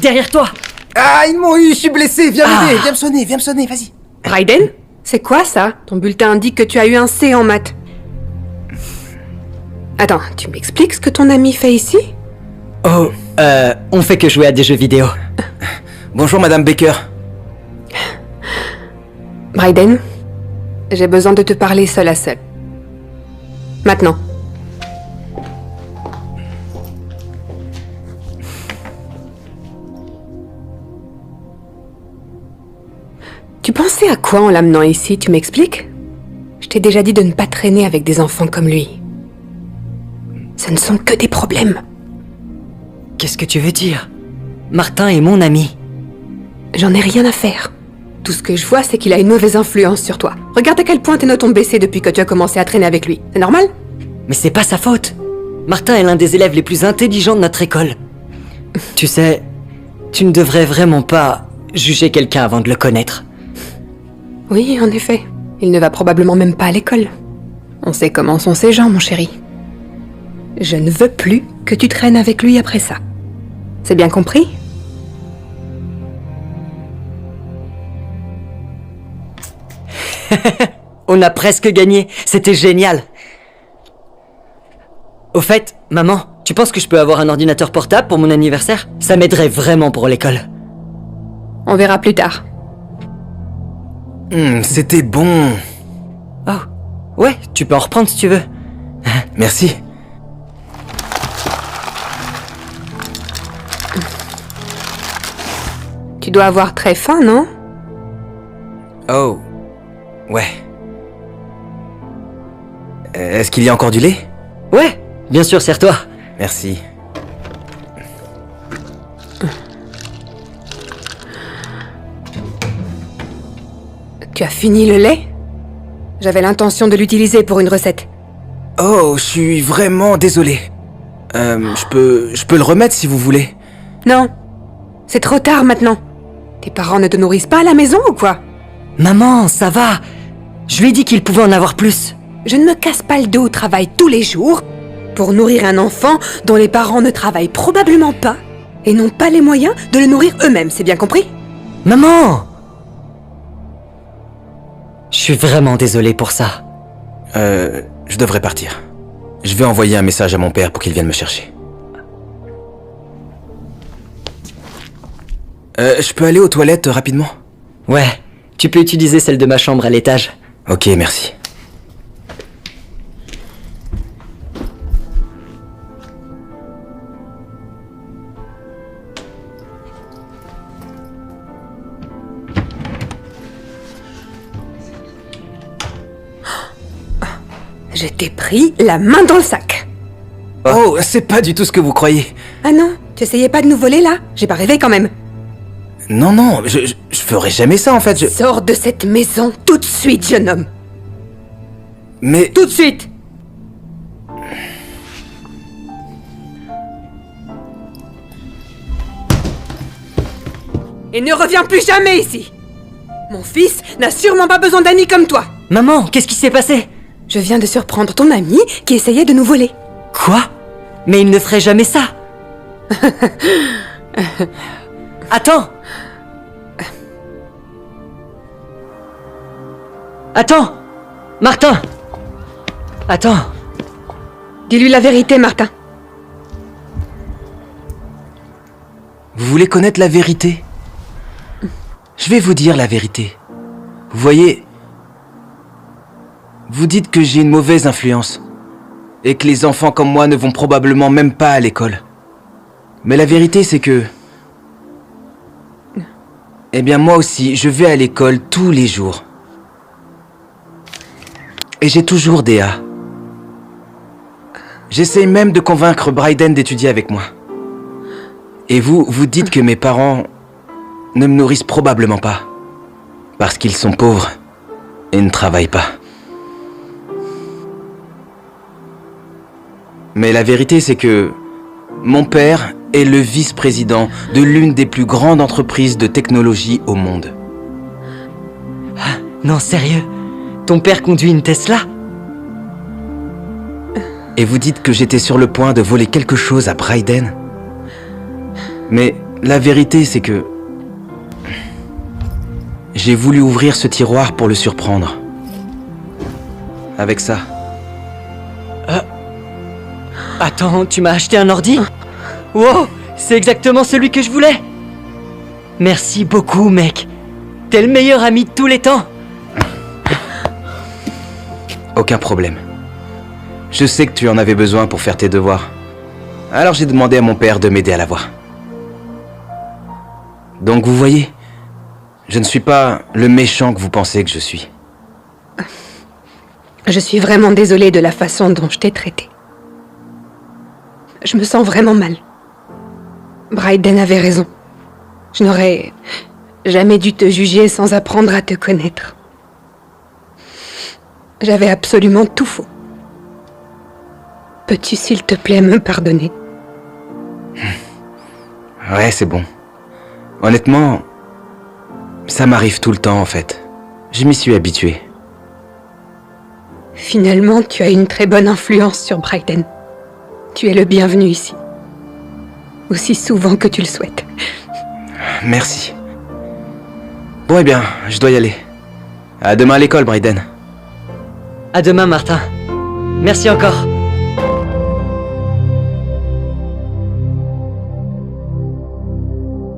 Derrière toi! Ah, ils m'ont eu, je suis blessé, viens m'aider, viens me sonner, vas-y. Raiden? C'est quoi ça? Ton bulletin indique que tu as eu un C en maths. Attends, tu m'expliques ce que ton ami fait ici? Oh, on fait que jouer à des jeux vidéo. Bonjour Madame Baker. Raiden, j'ai besoin de te parler seul à seul. Maintenant. Tu pensais à quoi en l'amenant ici, tu m'expliques? Je t'ai déjà dit de ne pas traîner avec des enfants comme lui. Ce ne sont que des problèmes. Qu'est-ce que tu veux dire? Martin est mon ami. J'en ai rien à faire. Tout ce que je vois, c'est qu'il a une mauvaise influence sur toi. Regarde à quel point tes notes ont baissé depuis que tu as commencé à traîner avec lui. C'est normal? Mais c'est pas sa faute. Martin est l'un des élèves les plus intelligents de notre école. Tu sais, tu ne devrais vraiment pas juger quelqu'un avant de le connaître. Oui, en effet. Il ne va probablement même pas à l'école. On sait comment sont ces gens, mon chéri. Je ne veux plus que tu traînes avec lui après ça. C'est bien compris? On a presque gagné, c'était génial. Au fait, maman, tu penses que je peux avoir un ordinateur portable pour mon anniversaire? Ça m'aiderait vraiment pour l'école. On verra plus tard. C'était bon. Oh, ouais, tu peux en reprendre si tu veux. Merci. Tu dois avoir très faim, non? Oh, ouais. Est-ce qu'il y a encore du lait? Ouais, bien sûr, sers-toi. Merci. Tu as fini le lait? J'avais l'intention de l'utiliser pour une recette. Oh, je suis vraiment désolé. Je peux le remettre si vous voulez. Non. C'est trop tard maintenant. Tes parents ne te nourrissent pas à la maison ou quoi? Maman, ça va. Je lui ai dit qu'il pouvait en avoir plus. Je ne me casse pas le dos au travail tous les jours pour nourrir un enfant dont les parents ne travaillent probablement pas et n'ont pas les moyens de le nourrir eux-mêmes, c'est bien compris? Maman! Je suis vraiment désolé pour ça. Je devrais partir. Je vais envoyer un message à mon père pour qu'il vienne me chercher. Je peux aller aux toilettes rapidement? Ouais, tu peux utiliser celle de ma chambre à l'étage. Ok, merci. Je t'ai pris la main dans le sac. Oh, c'est pas du tout ce que vous croyez. Ah non, tu essayais pas de nous voler là? J'ai pas rêvé quand même. Non, je ferai jamais ça en fait, Sors de cette maison tout de suite, jeune homme. Mais... Tout de suite! Et ne reviens plus jamais ici! Mon fils n'a sûrement pas besoin d'amis comme toi! Maman, qu'est-ce qui s'est passé? Je viens de surprendre ton ami qui essayait de nous voler. Quoi? Mais il ne ferait jamais ça. Attends! Attends! Martin! Attends! Dis-lui la vérité, Martin. Vous voulez connaître la vérité? Je vais vous dire la vérité. Vous voyez... Vous dites que j'ai une mauvaise influence. Et que les enfants comme moi ne vont probablement même pas à l'école. Mais la vérité, c'est que... Eh bien, moi aussi, je vais à l'école tous les jours. Et j'ai toujours des A. J'essaye même de convaincre Bryden d'étudier avec moi. Et vous dites que mes parents ne me nourrissent probablement pas. Parce qu'ils sont pauvres et ne travaillent pas. Mais la vérité, c'est que mon père est le vice-président de l'une des plus grandes entreprises de technologie au monde. Ah, non, sérieux? Ton père conduit une Tesla? Et vous dites que j'étais sur le point de voler quelque chose à Bryden? Mais la vérité, c'est que... j'ai voulu ouvrir ce tiroir pour le surprendre. Avec ça. Attends, tu m'as acheté un ordi? Wow, c'est exactement celui que je voulais. Merci beaucoup, mec. T'es le meilleur ami de tous les temps. Aucun problème. Je sais que tu en avais besoin pour faire tes devoirs. Alors j'ai demandé à mon père de m'aider à l'avoir. Donc vous voyez, je ne suis pas le méchant que vous pensez que je suis. Je suis vraiment désolée de la façon dont je t'ai traité. Je me sens vraiment mal. Bryden avait raison. Je n'aurais jamais dû te juger sans apprendre à te connaître. J'avais absolument tout faux. Peux-tu, s'il te plaît, me pardonner? Ouais, c'est bon. Honnêtement, ça m'arrive tout le temps en fait. Je m'y suis habitué. Finalement, tu as une très bonne influence sur Bryden. Tu es le bienvenu ici. Aussi souvent que tu le souhaites. Merci. Bon, eh bien, je dois y aller. À demain à l'école, Bryden. À demain, Martin. Merci encore.